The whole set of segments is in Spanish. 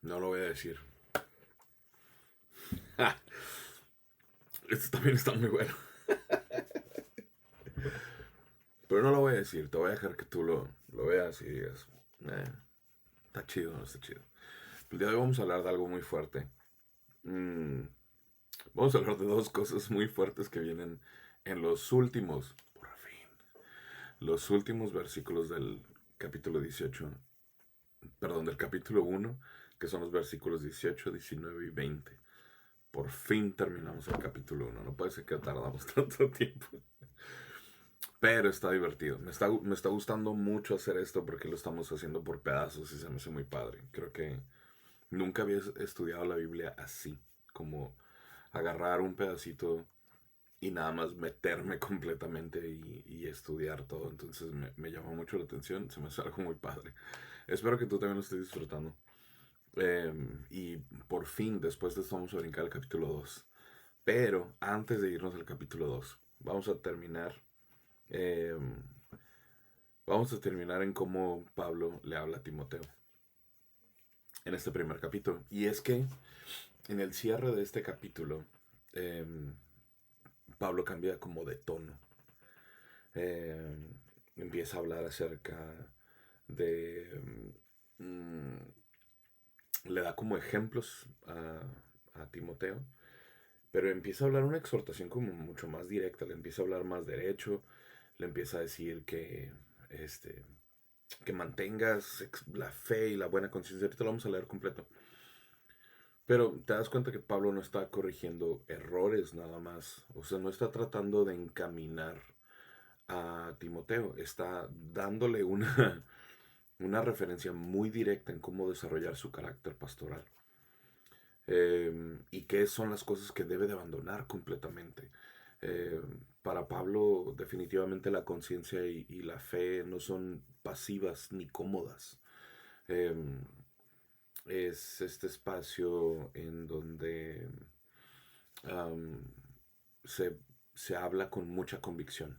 No lo voy a decir. Esto también está muy bueno. Pero no lo voy a decir. Te voy a dejar que tú lo veas y digas. "Eh, está chido, no está chido". El día de hoy vamos a hablar de algo muy fuerte. Mm, Vamos a hablar de dos cosas muy fuertes que vienen en los últimos, por fin, los últimos versículos del capítulo 18. Perdón, del capítulo 1, que son los versículos 18, 19 y 20. Por fin terminamos el capítulo 1. No puede ser que tardamos tanto tiempo. Pero está divertido. Me está gustando mucho hacer esto porque lo estamos haciendo por pedazos y se me hace muy padre. Creo que nunca había estudiado la Biblia así. Como agarrar un pedacito y nada más meterme completamente y estudiar todo. Entonces me llamó mucho la atención. Se me hace algo muy padre. Espero que tú también lo estés disfrutando. Y por fin, después de esto, vamos a brincar al capítulo 2. Pero antes de irnos al capítulo 2 vamos a terminar. eh, Vamos a terminar en cómo Pablo le habla a Timoteo en este primer capítulo. Y es que en el cierre de este capítulo, eh, Pablo cambia como de tono. Eh, Empieza a hablar acerca de... mm, le da como ejemplos a Timoteo, pero empieza a hablar una exhortación como mucho más directa, le empieza a hablar más derecho, le empieza a decir este, que mantengas la fe y la buena conciencia. Ahorita lo vamos a leer completo. Pero te das cuenta que Pablo no está corrigiendo errores nada más. O sea, no está tratando de encaminar a Timoteo. Está dándole una referencia muy directa en cómo desarrollar su carácter pastoral. Y qué son las cosas que debe de abandonar completamente. Eh, para Pablo, definitivamente la conciencia y la fe no son pasivas ni cómodas. Eh, es este espacio en donde um, se, se habla con mucha convicción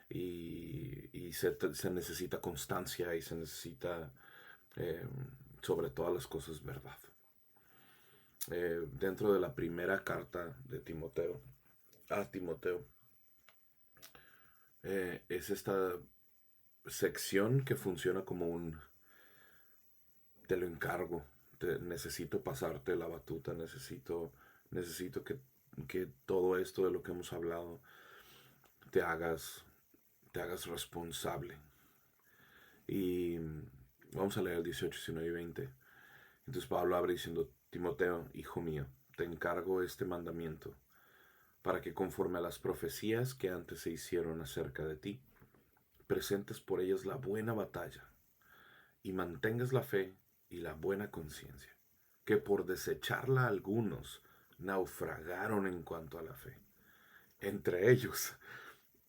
y se necesita constancia y se necesita eh, sobre todas las cosas verdad. Dentro de la primera carta de Timoteo a Timoteo es esta sección que funciona como un te lo encargo, necesito pasarte la batuta, necesito que todo esto de lo que hemos hablado te hagas, te hagas responsable. Y vamos a leer el 18, 19 y 20. Entonces Pablo abre diciendo: Timoteo, hijo mío, te encargo este mandamiento, para que conforme a las profecías que antes se hicieron acerca de ti, presentes por ellas la buena batalla, y mantengas la fe y la buena conciencia, que por desecharla algunos naufragaron en cuanto a la fe. Entre ellos,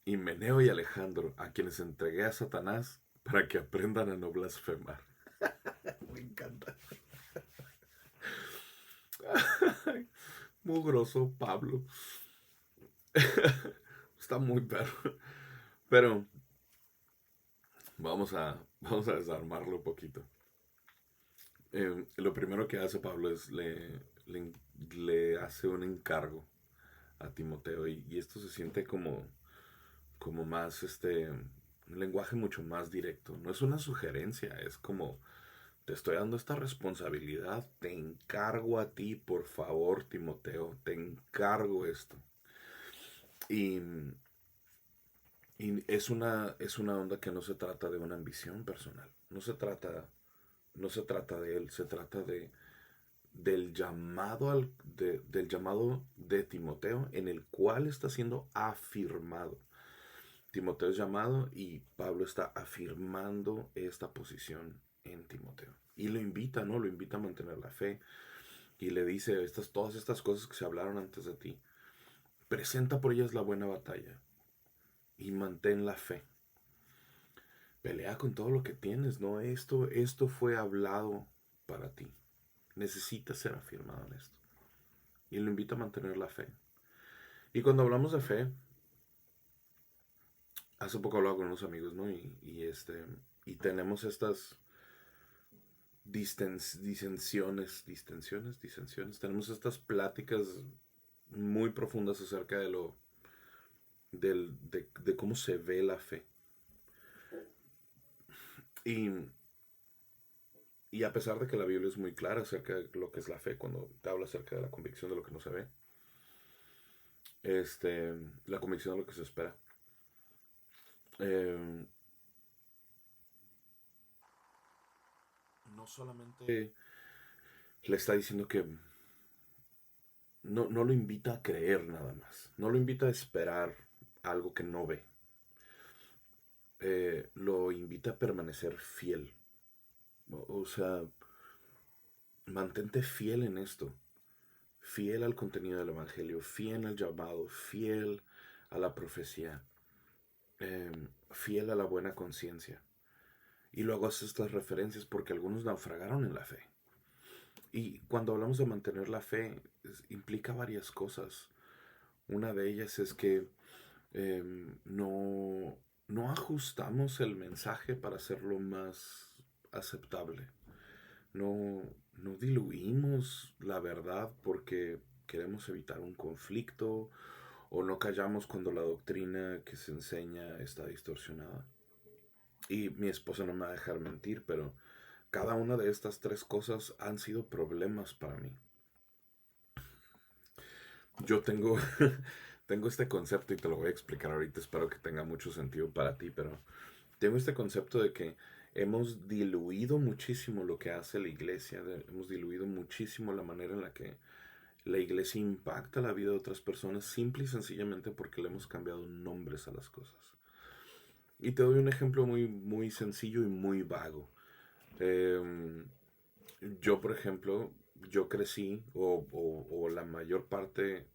Himeneo y Alejandro, a quienes entregué a Satanás para que aprendan a no blasfemar. Me encanta. Mugroso Pablo. Está muy perro. Pero vamos a desarmarlo un poquito. Lo primero que hace Pablo es le hace un encargo a Timoteo y esto se siente como más, un lenguaje mucho más directo. No es una sugerencia, es como, te estoy dando esta responsabilidad, te encargo a ti, por favor, Timoteo, te encargo esto. Y, y es una onda que no se trata de una ambición personal, no se trata de él, se trata del llamado de Timoteo en el cual está siendo afirmado. Timoteo es llamado y Pablo está afirmando esta posición en Timoteo. Y lo invita, ¿no? Lo invita a mantener la fe. Y le dice todas estas cosas que se hablaron antes de ti. Presenta por ellas la buena batalla. Y mantén la fe. Pelea con todo lo que tienes, ¿no? Esto fue hablado para ti. Necesitas ser afirmado en esto. Y lo invita a mantener la fe. Y cuando hablamos de fe, hace poco hablaba con unos amigos, ¿no? Y tenemos disensiones. Tenemos estas pláticas muy profundas acerca de cómo se ve la fe. Y, y a pesar de que la Biblia es muy clara acerca de lo que es la fe, cuando te habla acerca de la convicción de lo que no se ve, la convicción de lo que se espera. Eh, no solamente le está diciendo que no lo invita a creer nada más, no lo invita a esperar algo que no ve, lo invita a permanecer fiel. O sea, mantente fiel en esto, fiel al contenido del Evangelio, fiel al llamado, fiel a la profecía, fiel a la buena conciencia. Y luego hace estas referencias porque algunos naufragaron en la fe. Y cuando hablamos de mantener la fe, implica varias cosas. Una de ellas es que no ajustamos el mensaje para hacerlo más aceptable. No diluimos la verdad porque queremos evitar un conflicto o no callamos cuando la doctrina que se enseña está distorsionada. Y mi esposa no me va a dejar mentir, pero cada una de estas tres cosas han sido problemas para mí. Yo tengo, tengo este concepto y te lo voy a explicar ahorita, espero que tenga mucho sentido para ti, pero tengo este concepto de que hemos diluido muchísimo lo que hace la iglesia, hemos diluido muchísimo la manera en la que la iglesia impacta la vida de otras personas, simple y sencillamente porque le hemos cambiado nombres a las cosas. Y te doy un ejemplo muy, muy sencillo y muy vago. Eh, yo, por ejemplo, yo crecí, o la mayor parte,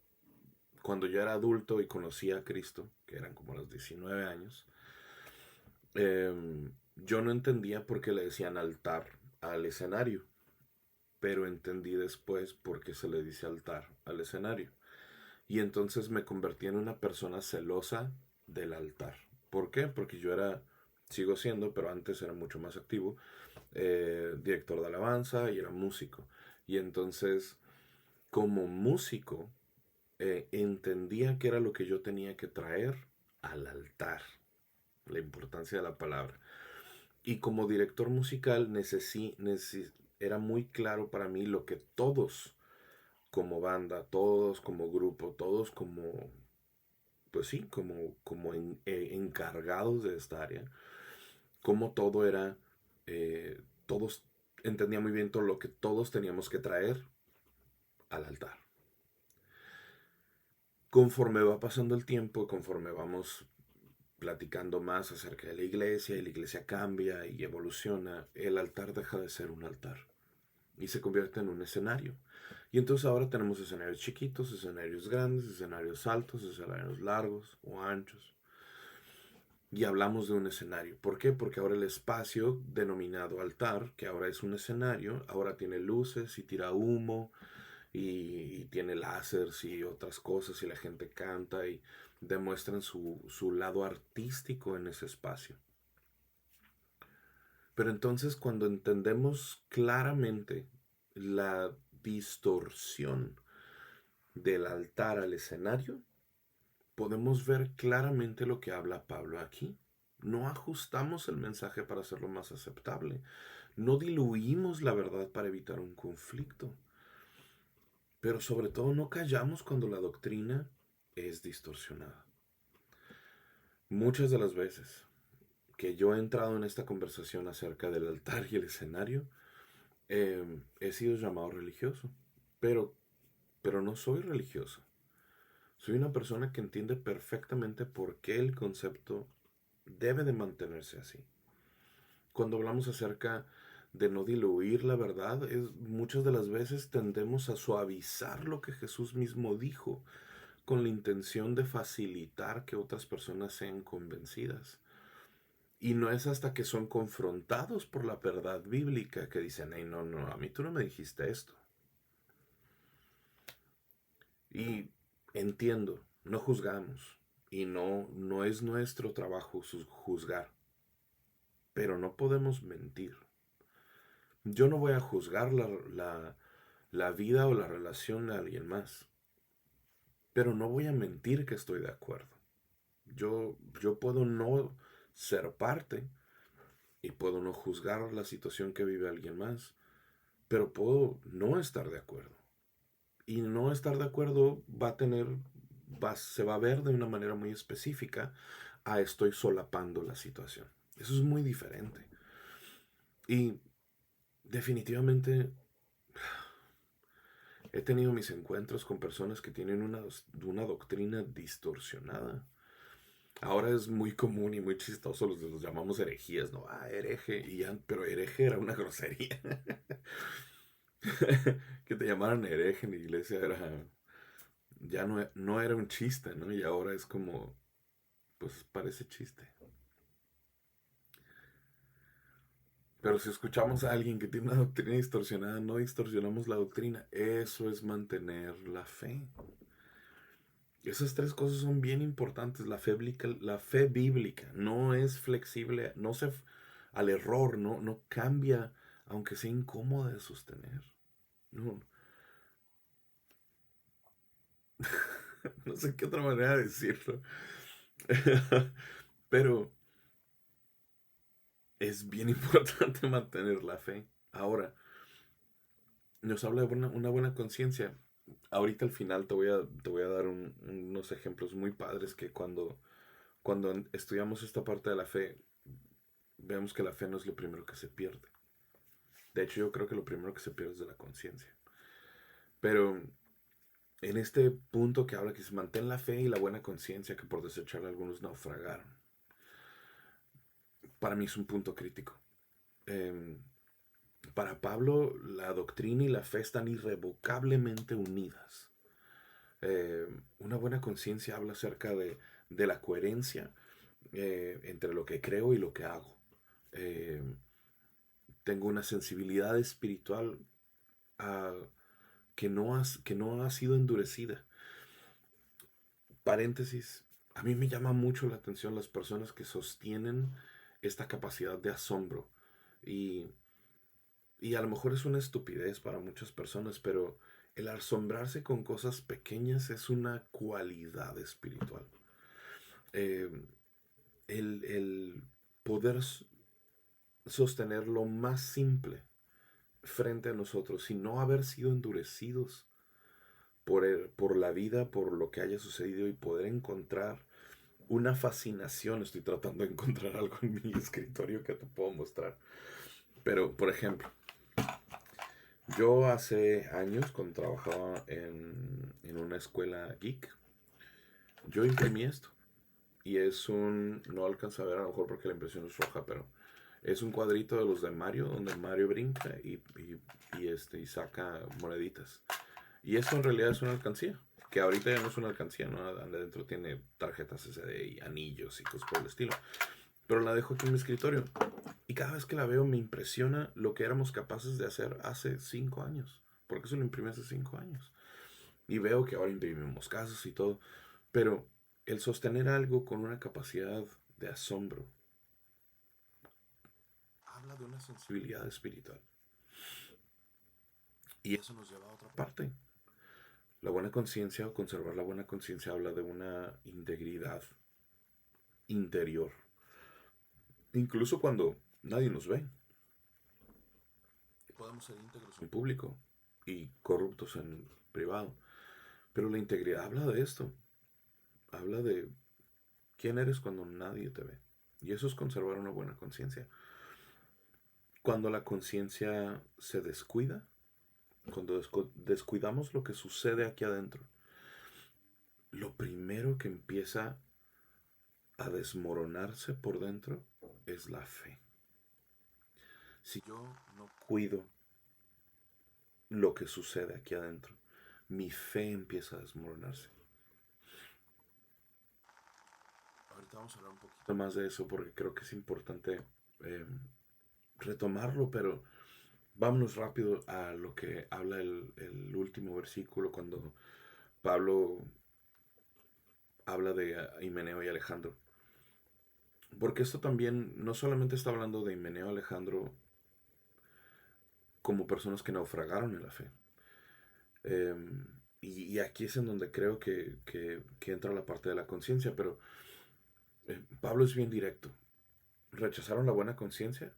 cuando yo era adulto y conocí a Cristo, que eran como los 19 años, yo no entendía por qué le decían altar al escenario, pero entendí después por qué se le dice altar al escenario. Y entonces me convertí en una persona celosa del altar. ¿Por qué? Porque sigo siendo, pero antes era mucho más activo, director de alabanza y era músico. Y entonces, como músico, entendía que era lo que yo tenía que traer al altar, la importancia de la palabra. Y como director musical era muy claro para mí lo que todos como banda, todos como grupo, todos como, pues sí, encargados de esta área, como todo era, todos entendía muy bien todo lo que todos teníamos que traer al altar. Conforme va pasando el tiempo, conforme vamos platicando más acerca de la iglesia y la iglesia cambia y evoluciona, el altar deja de ser un altar y se convierte en un escenario. Y entonces ahora tenemos escenarios chiquitos, escenarios grandes, escenarios altos, escenarios largos o anchos. Y hablamos de un escenario. ¿Por qué? Porque ahora el espacio denominado altar, que ahora es un escenario, ahora tiene luces y tira humo y tiene láseres y otras cosas y la gente canta y demuestran su lado artístico en ese espacio. Pero entonces cuando entendemos claramente la distorsión del altar al escenario, podemos ver claramente lo que habla Pablo aquí. No ajustamos el mensaje para hacerlo más aceptable. No diluimos la verdad para evitar un conflicto. Pero sobre todo no callamos cuando la doctrina es distorsionada. Muchas de las veces que yo he entrado en esta conversación acerca del altar y el escenario, he sido llamado religioso, pero, pero no soy religioso. Soy una persona que entiende perfectamente por qué el concepto debe de mantenerse así. Cuando hablamos acerca de no diluir la verdad, muchas de las veces tendemos a suavizar lo que Jesús mismo dijo con la intención de facilitar que otras personas sean convencidas. Y no es hasta que son confrontados por la verdad bíblica que dicen, hey, no, a mí tú no me dijiste esto. Y entiendo, no juzgamos y no es nuestro trabajo juzgar, pero no podemos mentir. Yo no voy a juzgar la vida o la relación de alguien más, pero no voy a mentir que estoy de acuerdo. Yo puedo no ser parte y puedo no juzgar la situación que vive alguien más, pero puedo no estar de acuerdo. Y no estar de acuerdo se va a ver de una manera muy específica a estoy solapando la situación. Eso es muy diferente. Y definitivamente he tenido mis encuentros con personas que tienen una doctrina distorsionada. Ahora es muy común y muy chistoso, los llamamos herejías, ¿no? Ah, hereje, pero hereje era una grosería. Que te llamaran hereje en la iglesia ya no era un chiste, ¿no? Y ahora es como, pues parece chiste. Pero si escuchamos a alguien que tiene una doctrina distorsionada, no distorsionamos la doctrina. Eso es mantener la fe. Esas tres cosas son bien importantes. La fe bíblica no es flexible, al error, no cambia, aunque sea incómoda de sostener. No, no sé qué otra manera de decirlo. Pero es bien importante mantener la fe. Ahora, nos habla de una buena conciencia. Ahorita al final te voy a dar unos ejemplos muy padres que cuando estudiamos esta parte de la fe, vemos que la fe no es lo primero que se pierde. De hecho, yo creo que lo primero que se pierde es de la conciencia. Pero en este punto que habla que se mantén la fe y la buena conciencia, que por desechar algunos naufragaron, para mí es un punto crítico. Eh, para Pablo, la doctrina y la fe están irrevocablemente unidas. Eh, una buena conciencia habla acerca de la coherencia entre lo que creo y lo que hago. Eh, tengo una sensibilidad espiritual ah, que no ha sido endurecida. Paréntesis, a mí me llama mucho la atención las personas que sostienen esta capacidad de asombro. Y, y a lo mejor es una estupidez para muchas personas, pero el asombrarse con cosas pequeñas es una cualidad espiritual. Eh, el poder sostener lo más simple frente a nosotros y no haber sido endurecidos por la vida, por lo que haya sucedido y poder encontrar una fascinación. Estoy tratando de encontrar algo en mi escritorio que te puedo mostrar. Pero, por ejemplo, yo hace años, cuando trabajaba en una escuela geek, yo imprimí esto. Y no alcanza a ver a lo mejor porque la impresión es roja, pero es un cuadrito de los de Mario, donde Mario brinca y saca moneditas. Y esto en realidad es una alcancía, que ahorita ya no es una alcancía, ¿no? Adentro tiene tarjetas SD y anillos y cosas por el estilo. Pero la dejo aquí en mi escritorio. Y cada vez que la veo me impresiona lo que éramos capaces de hacer hace 5 años. Porque eso lo imprimí hace 5 años. Y veo que ahora imprimimos casas y todo. Pero el sostener algo con una capacidad de asombro habla de una sensibilidad espiritual. Y eso nos lleva a otra parte. La buena conciencia o conservar la buena conciencia habla de una integridad interior. Incluso cuando nadie nos ve. Podemos ser íntegros en público y corruptos en privado. Pero la integridad habla de esto. Habla de quién eres cuando nadie te ve. Y eso es conservar una buena conciencia. Cuando la conciencia se descuida, cuando descuidamos lo que sucede aquí adentro, lo primero que empieza a desmoronarse por dentro es la fe. Si yo no cuido lo que sucede aquí adentro, mi fe empieza a desmoronarse. Ahorita vamos a hablar un poquito más de eso porque creo que es importante eh, retomarlo, pero vámonos rápido a lo que habla el último versículo cuando Pablo habla de Himeneo y Alejandro. Porque esto también no solamente está hablando de Himeneo y Alejandro como personas que naufragaron en la fe. Y aquí es en donde creo que entra la parte de la conciencia, pero Pablo es bien directo. Rechazaron la buena conciencia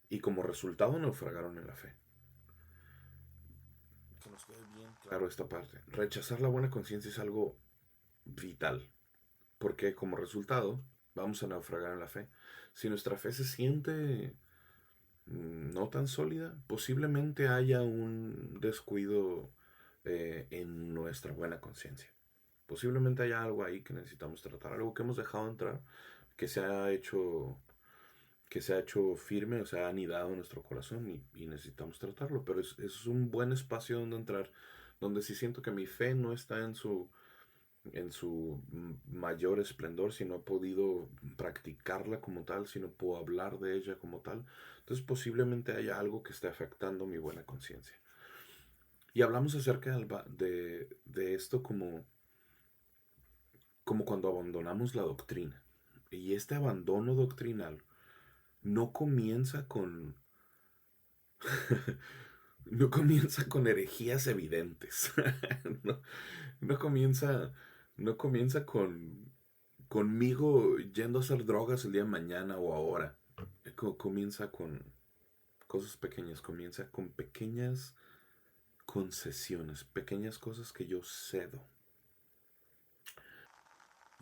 y como resultado naufragaron en la fe. Que nos quede bien claro esta parte. Rechazar la buena conciencia es algo vital, porque como resultado vamos a naufragar en la fe. Si nuestra fe se siente no tan sólida, posiblemente haya un descuido en nuestra buena conciencia. Posiblemente haya algo ahí que necesitamos tratar, algo que hemos dejado entrar, que se ha hecho, que se ha hecho firme, o sea, ha anidado en nuestro corazón y necesitamos tratarlo. Pero es un buen espacio donde entrar, donde sí siento que mi fe no está en su mayor esplendor, si no he podido practicarla como tal, si no puedo hablar de ella como tal. Entonces posiblemente haya algo que esté afectando mi buena conciencia. Y hablamos acerca de esto como cuando abandonamos la doctrina. Y este abandono doctrinal no comienza con no comienza con herejías evidentes. no, no comienza no comienza conmigo yendo a hacer drogas el día de mañana o ahora. Comienza con cosas pequeñas, comienza con pequeñas concesiones, pequeñas cosas que yo cedo.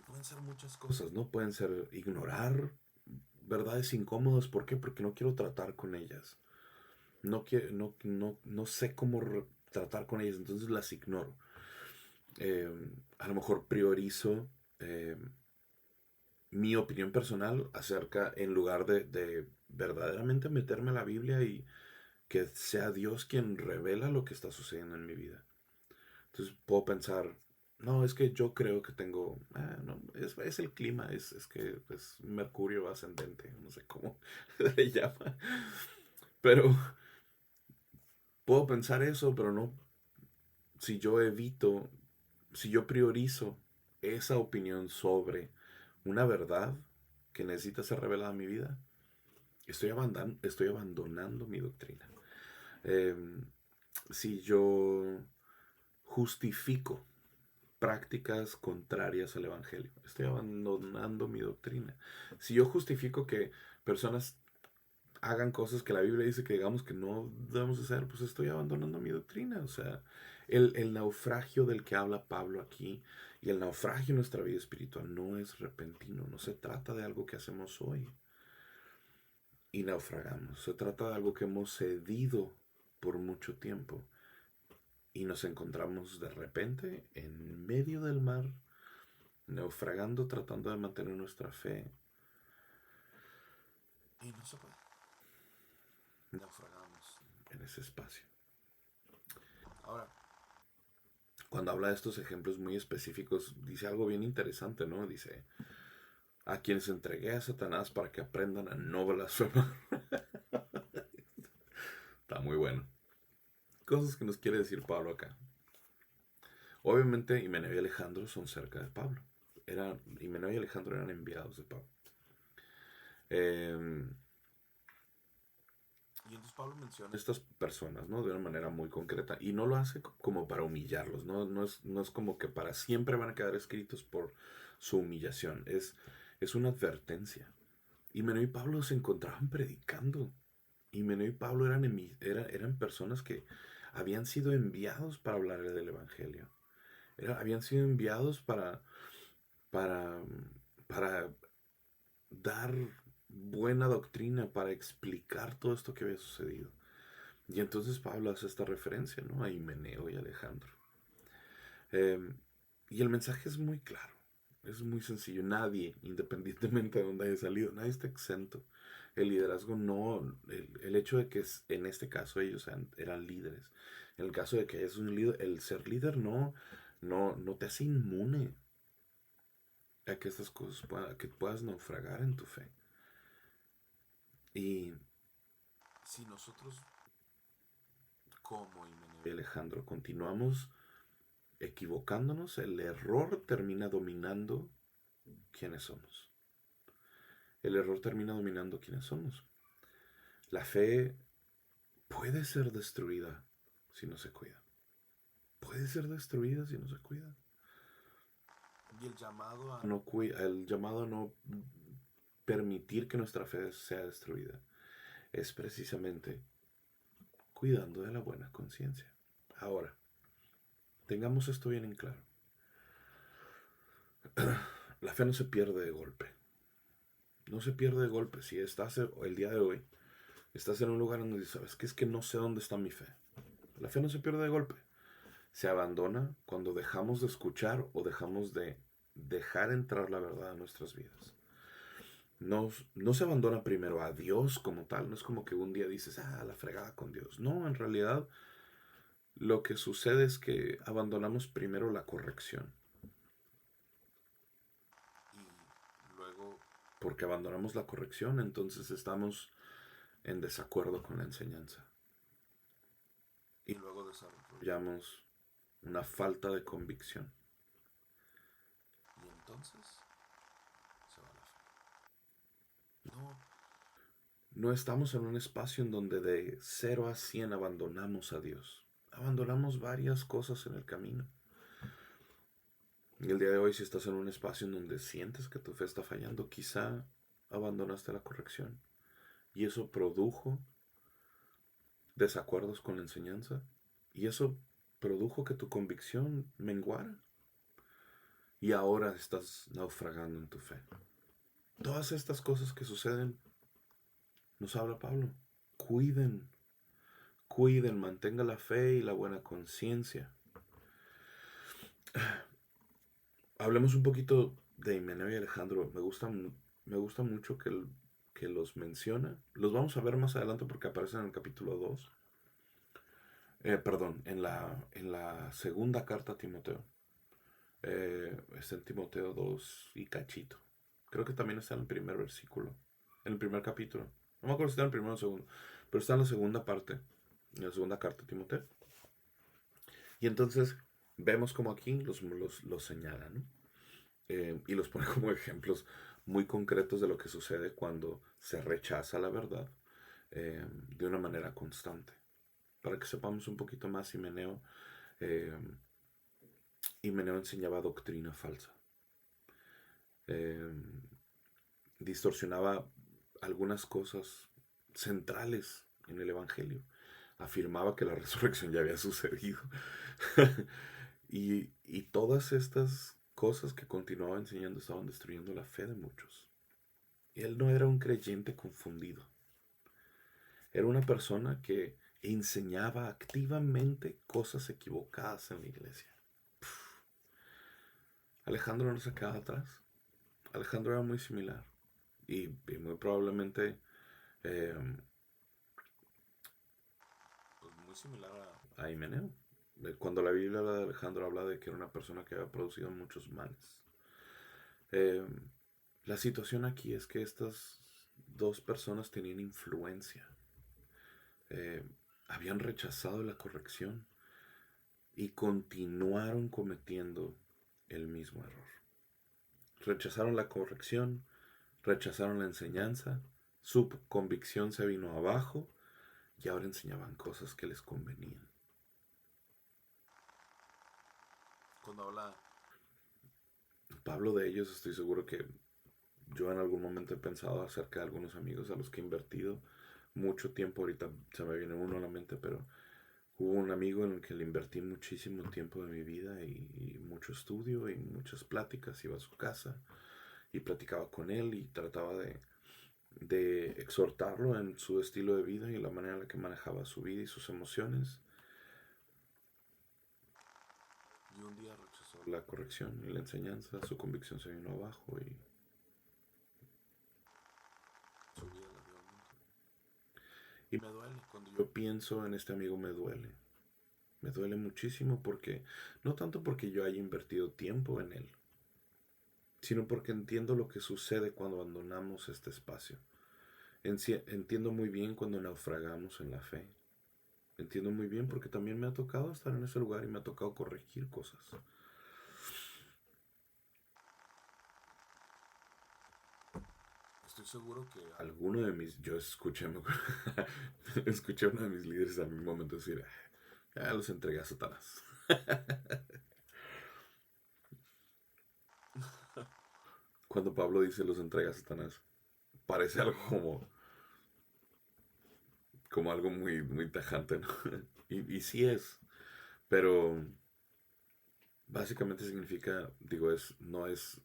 Pueden ser muchas cosas, ¿no? Pueden ser ignorar verdades incómodas. ¿Por qué? Porque no quiero tratar con ellas. No sé cómo tratar con ellas, entonces las ignoro. Eh, a lo mejor priorizo mi opinión personal acerca, en lugar de verdaderamente meterme a la Biblia y que sea Dios quien revela lo que está sucediendo en mi vida. Entonces puedo pensar, no, es que yo creo que tengo, no, es el clima, es que es Mercurio ascendente, no sé cómo se llama. Pero puedo pensar eso, pero no, si yo evito, si yo priorizo esa opinión sobre una verdad que necesita ser revelada en mi vida, estoy abandonando mi doctrina. Eh, si yo justifico prácticas contrarias al Evangelio, estoy abandonando mi doctrina. Si yo justifico que personas hagan cosas que la Biblia dice que digamos que no debemos hacer, pues estoy abandonando mi doctrina. O sea, el naufragio del que habla Pablo aquí y el naufragio en nuestra vida espiritual no es repentino, no se trata de algo que hacemos hoy y naufragamos, se trata de algo que hemos cedido por mucho tiempo y nos encontramos de repente en medio del mar, naufragando, tratando de mantener nuestra fe. Y no se puede. Naufragamos en ese espacio. Ahora, cuando habla de estos ejemplos muy específicos, dice algo bien interesante, ¿no? Dice, a quienes entregué a Satanás para que aprendan a no blasfemar. Está muy bueno. Cosas que nos quiere decir Pablo acá. Obviamente, Himeneo y Alejandro son cerca de Pablo. Himeneo y Alejandro eran enviados de Pablo. Y entonces Pablo menciona a estas personas, ¿no? De una manera muy concreta. Y no lo hace como para humillarlos, ¿no? No es como que para siempre van a quedar escritos por su humillación. Es una advertencia. Himeneo y Pablo se encontraban predicando. Himeneo y Pablo eran personas que habían sido enviados para hablar del Evangelio. Habían sido enviados para, para dar buena doctrina, para explicar todo esto que había sucedido. Y entonces Pablo hace esta referencia, ¿no? A Himeneo y Alejandro. Eh, y el mensaje es muy claro, es muy sencillo. Nadie, independientemente de dónde haya salido, nadie está exento. El liderazgo no, el hecho de que en este caso ellos eran líderes. En el caso de que es un líder, el ser líder no te hace inmune a que estas cosas a que puedas naufragar en tu fe. Y si nosotros, como Himeneo y Alejandro, continuamos equivocándonos, el error termina dominando quiénes somos. El error termina dominando quiénes somos. La fe puede ser destruida si no se cuida. Puede ser destruida si no se cuida. Y el llamado a no permitir que nuestra fe sea destruida es precisamente cuidando de la buena conciencia. Ahora, tengamos esto bien en claro. La fe no se pierde de golpe. No se pierde de golpe. Si estás el día de hoy, estás en un lugar donde dices, ¿sabes qué? Es que no sé dónde está mi fe. La fe no se pierde de golpe. Se abandona cuando dejamos de escuchar o dejamos de dejar entrar la verdad a nuestras vidas. No se abandona primero a Dios como tal. No es como que un día dices, la fregada con Dios. No, en realidad lo que sucede es que abandonamos primero la corrección. Y luego, porque abandonamos la corrección, entonces estamos en desacuerdo con la enseñanza. Y luego desarrollamos una falta de convicción. Y entonces se va la fe. No estamos en un espacio en donde de 0 a 100 abandonamos a Dios. Abandonamos varias cosas en el camino. Y el día de hoy, si estás en un espacio en donde sientes que tu fe está fallando, quizá abandonaste la corrección. Y eso produjo desacuerdos con la enseñanza. Y eso produjo que tu convicción menguara. Y ahora estás naufragando en tu fe. Todas estas cosas que suceden, nos habla Pablo. Cuiden, mantenga la fe y la buena conciencia. Hablemos un poquito de Himeneo y Alejandro. Me gusta mucho que los menciona. Los vamos a ver más adelante porque aparecen en el capítulo 2. Perdón, en la segunda carta a Timoteo. Está en Timoteo 2 y cachito. Creo que también está en el primer versículo. En el primer capítulo. No me acuerdo si está en el primero o el segundo. Pero está en la segunda parte. En la segunda carta a Timoteo. Y entonces vemos como aquí los señala, ¿no? Y los pone como ejemplos muy concretos de lo que sucede cuando se rechaza la verdad de una manera constante. Para que sepamos un poquito más, eh, Himeneo enseñaba doctrina falsa. Eh, Distorsionaba algunas cosas centrales en el Evangelio. Afirmaba que la resurrección ya había sucedido. y todas estas cosas que continuaba enseñando estaban destruyendo la fe de muchos. Él no era un creyente confundido. Era una persona que enseñaba activamente cosas equivocadas en la iglesia. Alejandro no se quedaba atrás. Alejandro era muy similar. Y muy probablemente eh, pues muy similar a Himeneo. Cuando la Biblia habla de Alejandro, habla de que era una persona que había producido muchos males. La situación aquí es que estas dos personas tenían influencia. Habían rechazado la corrección y continuaron cometiendo el mismo error. Rechazaron la corrección, rechazaron la enseñanza, su convicción se vino abajo y ahora enseñaban cosas que les convenían. Cuando habla Pablo de ellos, estoy seguro que yo en algún momento he pensado acerca de algunos amigos a los que he invertido mucho tiempo. Ahorita se me viene uno a la mente, pero hubo un amigo en el que le invertí muchísimo tiempo de mi vida y mucho estudio y muchas pláticas. Iba a su casa y platicaba con él y trataba de exhortarlo en su estilo de vida y la manera en la que manejaba su vida y sus emociones. Y un día rechazó la corrección y la enseñanza, su convicción se vino abajo y su vida la dio al mundo. Y me duele, cuando yo pienso en este amigo me duele. Me duele muchísimo porque, no tanto porque yo haya invertido tiempo en él, sino porque entiendo lo que sucede cuando abandonamos este espacio. Entiendo muy bien cuando naufragamos en la fe. Entiendo muy bien porque también me ha tocado estar en ese lugar y me ha tocado corregir cosas. Estoy seguro que alguno de mis, yo escuché, escuché a uno de mis líderes a un momento decir, ya los entregué a Satanás. Cuando Pablo dice los entrega a Satanás, parece algo como algo muy tajante, ¿no? Y sí es, pero básicamente significa, digo, no es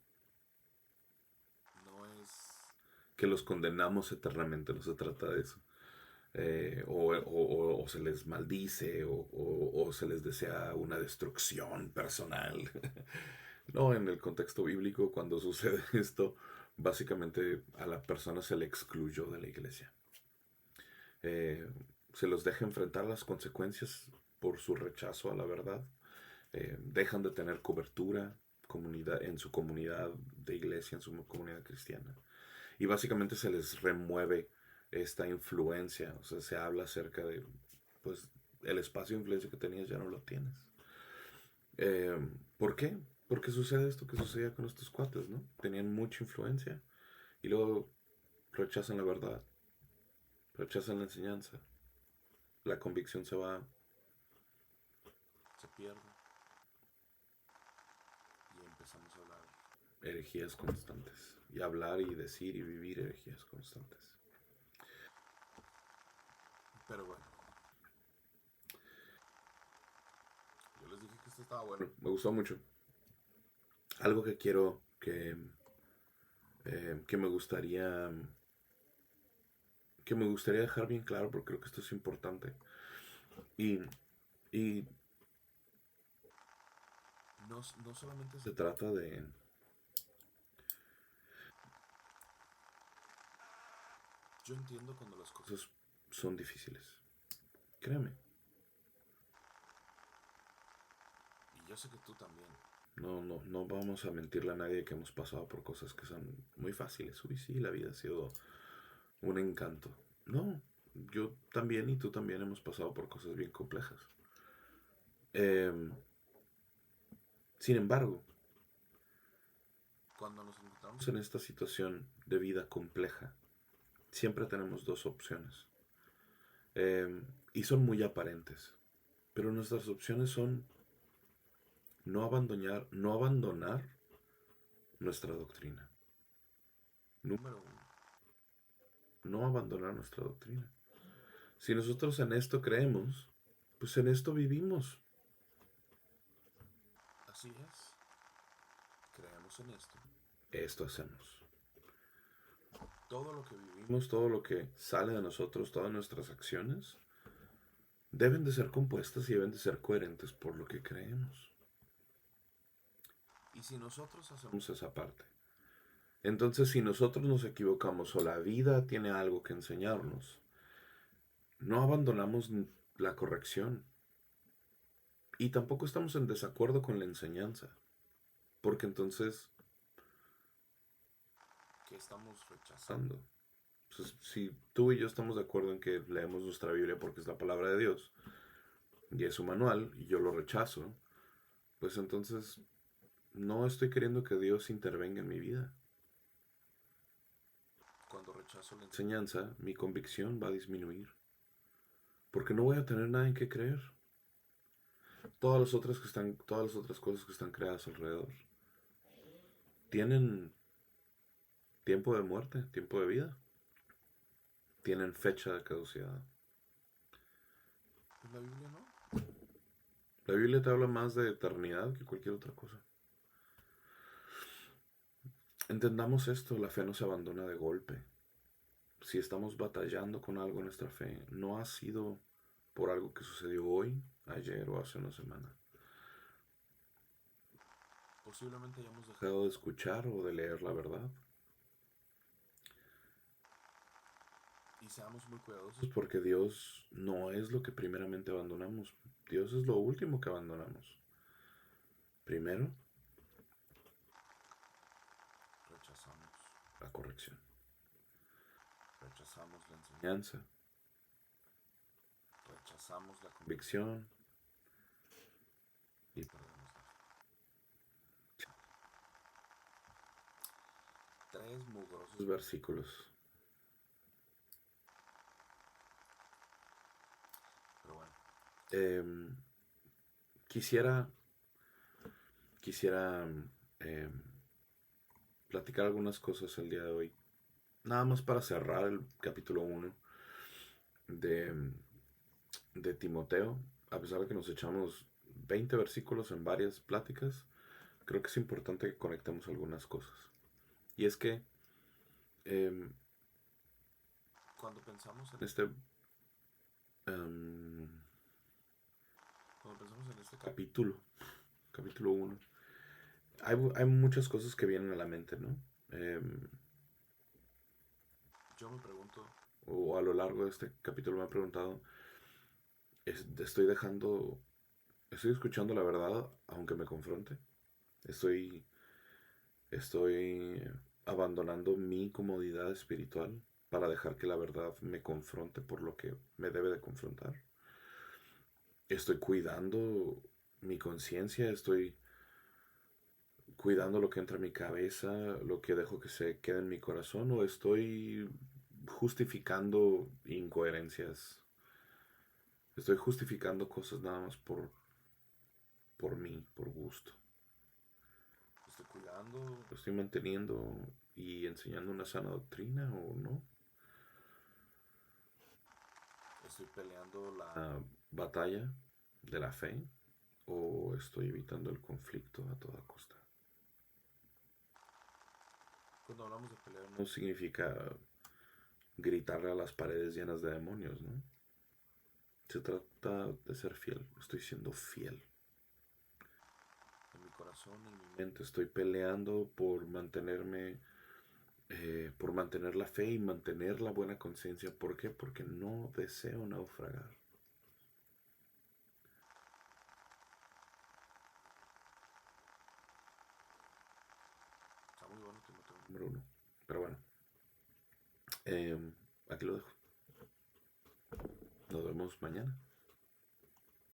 que los condenamos eternamente, no se trata de eso. O se les maldice o se les desea una destrucción personal. No, en el contexto bíblico, cuando sucede esto, básicamente a la persona se le excluyó de la iglesia. Eh, Se los deja enfrentar las consecuencias por su rechazo a la verdad. Dejan de tener cobertura en su comunidad de iglesia, en su comunidad cristiana. Y básicamente se les remueve esta influencia. O sea, se habla acerca de, pues, el espacio de influencia que tenías ya no lo tienes. Eh, ¿Por qué? Porque sucede esto que sucedía con estos cuates, ¿no? Tenían mucha influencia y luego rechazan la verdad, rechazan la enseñanza, la convicción se va, se pierde y empezamos a hablar herejías constantes y hablar y decir y vivir herejías constantes. Pero bueno, yo les dije que esto estaba bueno. Me gustó mucho. Algo que me gustaría dejar bien claro, porque creo que esto es importante. Y, y no solamente se trata de... Yo entiendo cuando las cosas son difíciles. Créeme. Y yo sé que tú también. No vamos a mentirle a nadie que hemos pasado por cosas que son muy fáciles. Uy, sí, la vida ha sido un encanto. No, yo también y tú también hemos pasado por cosas bien complejas. Em, Sin embargo, cuando nos encontramos en esta situación de vida compleja, siempre tenemos dos opciones. Y son muy aparentes. Pero nuestras opciones son no abandonar nuestra doctrina. Número uno, no abandonar nuestra doctrina. Si nosotros en esto creemos, pues en esto vivimos. Así es. Creemos en esto. Esto hacemos. Todo lo que vivimos, todo lo que sale de nosotros, todas nuestras acciones, deben de ser compuestas y deben de ser coherentes por lo que creemos. Y si nosotros hacemos esa parte, entonces si nosotros nos equivocamos o la vida tiene algo que enseñarnos, no abandonamos la corrección y tampoco estamos en desacuerdo con la enseñanza, porque entonces, ¿qué estamos rechazando? Pues, si tú y yo estamos de acuerdo en que leemos nuestra Biblia porque es la palabra de Dios y es su manual y yo lo rechazo, pues entonces no estoy queriendo que Dios intervenga en mi vida. Cuando rechazo la enseñanza, mi convicción va a disminuir. Porque no voy a tener nada en qué creer. Todas las otras cosas que están creadas alrededor tienen tiempo de muerte, tiempo de vida. Tienen fecha de caducidad. Pues la Biblia no. La Biblia te habla más de eternidad que cualquier otra cosa. Entendamos esto, la fe no se abandona de golpe. Si estamos batallando con algo en nuestra fe, no ha sido por algo que sucedió hoy, ayer o hace una semana. Posiblemente hayamos dejado de escuchar o de leer la verdad. Y seamos muy cuidadosos porque Dios no es lo que primeramente abandonamos. Dios es lo último que abandonamos. Primero, rechazamos la corrección. Rechazamos la enseñanza. Rechazamos la convicción. Y perdemos la fe. 3 mugrosos versículos Em, quisiera, quisiera em, platicar algunas cosas el día de hoy. Nada más para cerrar el capítulo uno de, de Timoteo. A pesar de que nos echamos 20 versículos en varias pláticas, creo que es importante que conectemos algunas cosas. Y es que em, cuando pensamos en em, cuando pensamos en este capítulo uno, hay muchas cosas que vienen a la mente, ¿no? Em, yo me pregunto, o a lo largo de este capítulo me he preguntado, estoy estoy escuchando la verdad aunque me confronte. Estoy, estoy abandonando mi comodidad espiritual para dejar que la verdad me confronte por lo que me debe de confrontar. Estoy cuidando mi conciencia, estoy cuidando lo que entra en mi cabeza, lo que dejo que se quede en mi corazón, o estoy justificando incoherencias. Estoy justificando cosas nada más por mí, por gusto. Estoy cuidando, estoy manteniendo y enseñando una sana doctrina o no. Estoy peleando la batalla de la fe o estoy evitando el conflicto a toda costa. Cuando hablamos de pelear no significa gritarle a las paredes llenas de demonios, ¿no? Se trata de ser fiel. Estoy siendo fiel. En mi corazón, en mi mente, estoy peleando por mantener la fe y mantener la buena conciencia. ¿Por qué? Porque no deseo naufragar. Está muy bueno tu motivo número uno. Pero bueno, eh, aquí lo dejo. Nos vemos mañana.